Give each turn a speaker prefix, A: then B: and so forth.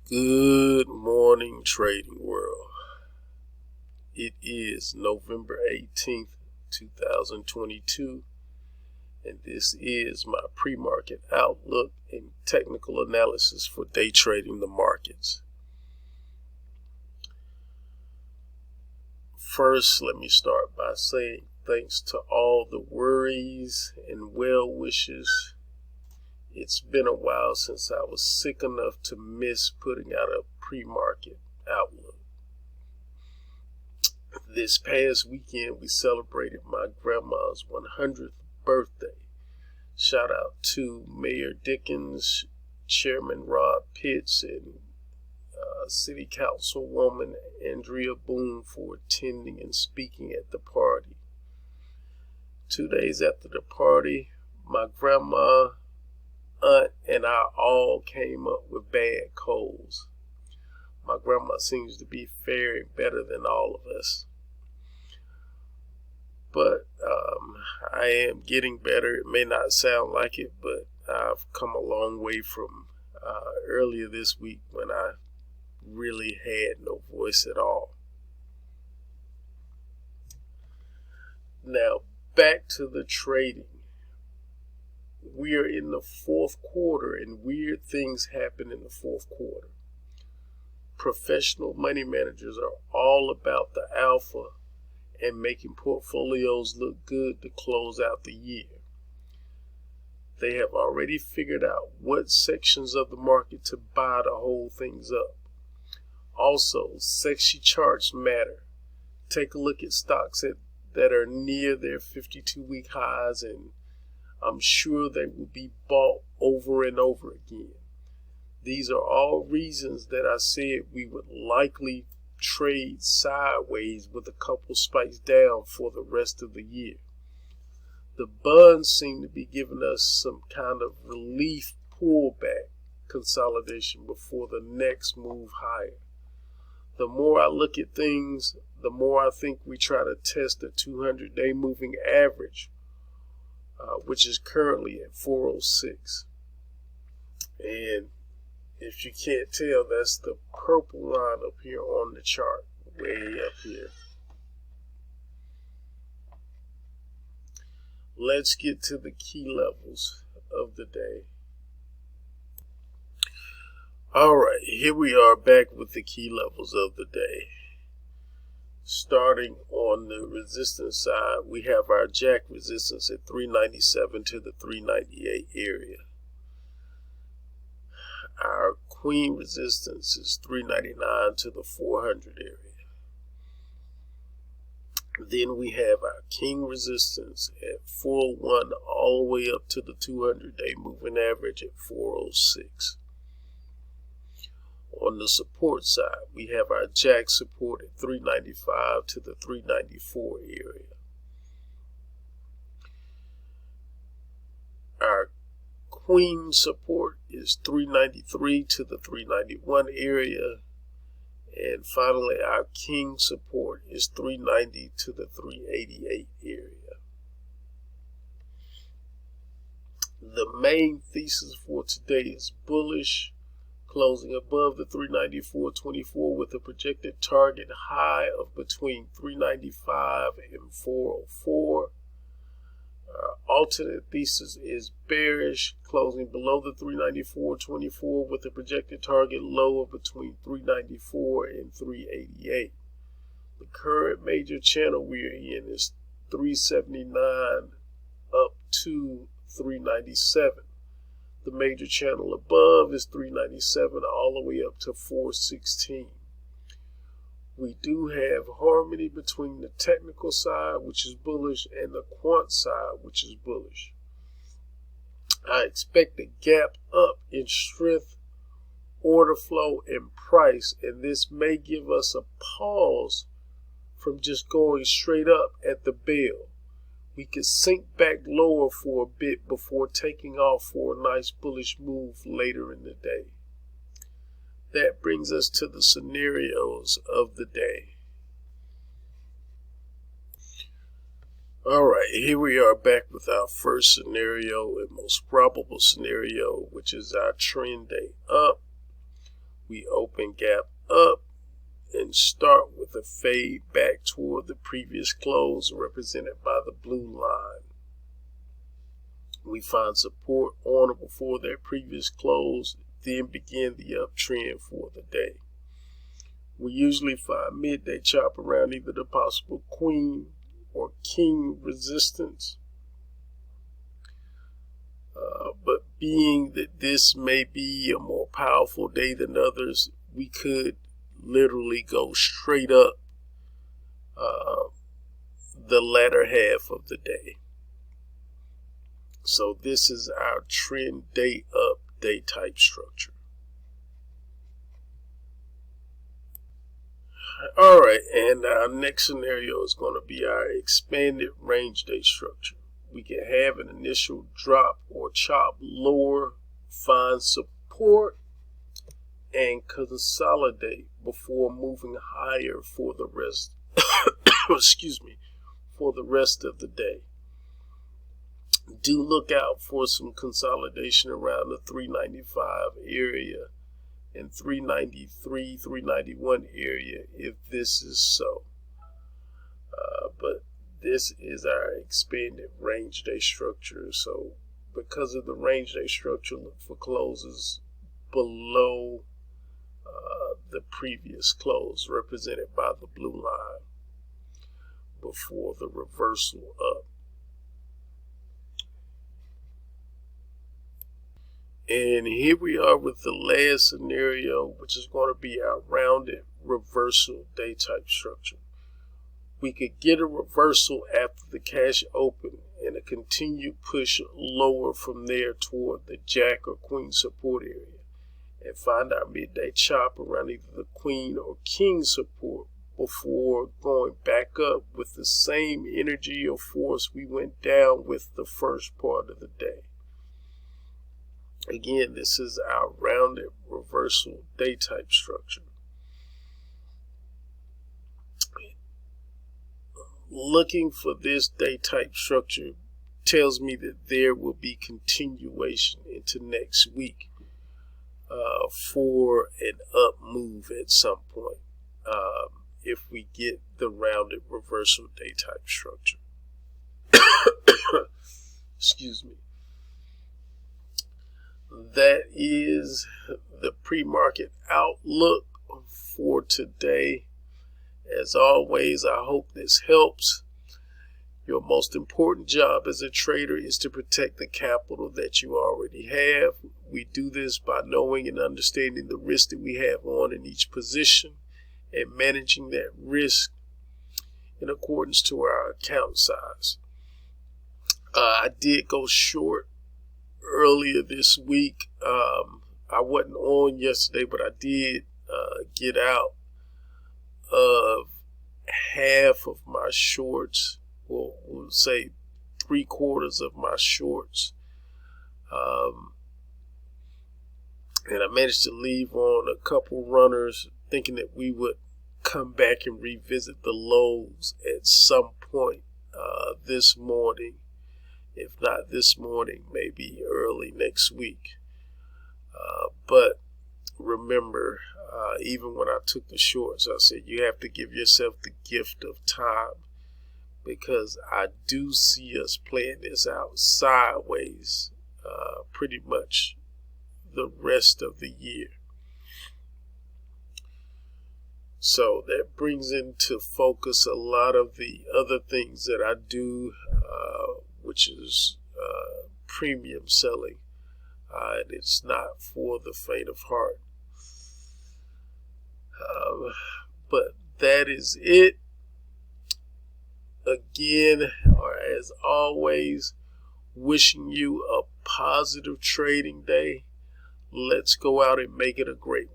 A: Good morning, trading world. It is November 18th, 2022, and this is my pre-market outlook and technical analysis for day trading the markets. First, let me start by saying thanks to all the worries and well wishes. It's been a while since I was sick enough to miss putting out a pre-market outlook. This past weekend, we celebrated my grandma's 100th birthday. Shout out to Mayor Dickens, Chairman Rob Pitts, and City Councilwoman Andrea Boone for attending and speaking at the party. 2 days after the party, my grandma, aunt, and I all came up with bad colds. My grandma seems to be faring better than all of us. But I am getting better. It may not sound like it, but I've come a long way from earlier this week when I really had no voice at all. Now, back to the trading. We are in the fourth quarter, and weird things happen in the fourth quarter. Professional money managers are all about the alpha and making portfolios look good to close out the year. They have already figured out what sections of the market to buy to hold things up. Also, sexy charts matter. Take a look at stocks that are near their 52-week highs, and I'm sure they will be bought over and over again. These are all reasons that I said we would likely trade sideways with a couple spikes down for the rest of the year. The bonds seem to be giving us some kind of relief pullback consolidation before the next move higher. The more I look at things, the more I think we try to test the 200-day moving average, which is currently at 406. And if you can't tell, that's the purple line up here on the chart, way up here. Let's get to the key levels of the day. All right, here we are back with the key levels of the day. Starting on the resistance side, we have our jack resistance at 397 to the 398 area. Our queen resistance is 399 to the 400 area. Then we have our king resistance at 401 all the way up to the 200-day moving average at 406. On the support side, we have our jack support at 395 to the 394 area. Our queen support is 393 to the 391 area. And finally, our king support is 390 to the 388 area. The main thesis for today is bullish, closing above the 394.24 with a projected target high of between 395 and 404. Alternate thesis is bearish, closing below the 394.24 with a projected target low of between 394 and 388. The current major channel we are in is 379 up to 397. The major channel above is 397 all the way up to 416. We do have harmony between the technical side, which is bullish, and the quant side, which is bullish. I expect a gap up in strength, order flow, and price, and this may give us a pause from just going straight up at the bell. We could sink back lower for a bit before taking off for a nice bullish move later in the day. That brings us to the scenarios of the day. All right, here we are back with our first scenario and most probable scenario, which is our trend day up. we open gap up and start with a fade back toward the previous close represented by the blue line. We find support on or before that previous close, then begin the uptrend for the day. We usually find midday chop around either the possible queen or king resistance. But being that this may be a more powerful day than others, we could literally go straight up the latter half of the day. So this is our trend day up day type structure. All right, and our next scenario is going to be our expanded range day structure. We can have an initial drop or chop lower, find support, and consolidate before moving higher for the rest. For the rest of the day. Do look out for some consolidation around the 395 area and 393, 391 area if this is so. But this is our expanded range day structure. So because of the range day structure, look for closes below the previous close represented by the blue line before the reversal up. And here we are with the last scenario, which is going to be our rounded reversal day type structure. We could get a reversal after the cash open and a continued push lower from there toward the jack or queen support area and find our midday chop around either the queen or king support before going back up with the same energy or force we went down with the first part of the day. Again, this is our rounded reversal day type structure. Looking for this day type structure tells me that there will be continuation into next week for an up move at some point if we get the rounded reversal day type structure. Excuse me. That is the pre-market outlook for today. As always, I hope this helps. Your most important job as a trader is to protect the capital that you already have. We do this by knowing and understanding the risk that we have on in each position and managing that risk in accordance to our account size. I did go short earlier this week. I wasn't on yesterday, but I did get out of half of my shorts. Well, we'll say 3/4 of my shorts. And I managed to leave on a couple runners thinking that we would come back and revisit the lows at some point this morning. If not this morning, maybe early next week. But remember, even when I took the shorts, I said you have to give yourself the gift of time, because I do see us playing this out sideways pretty much the rest of the year. So that brings into focus a lot of the other things that I do, which is premium selling. And it's not for the faint of heart. But that is it. Again, or as always, wishing you a positive trading day. Let's go out and make it a great one.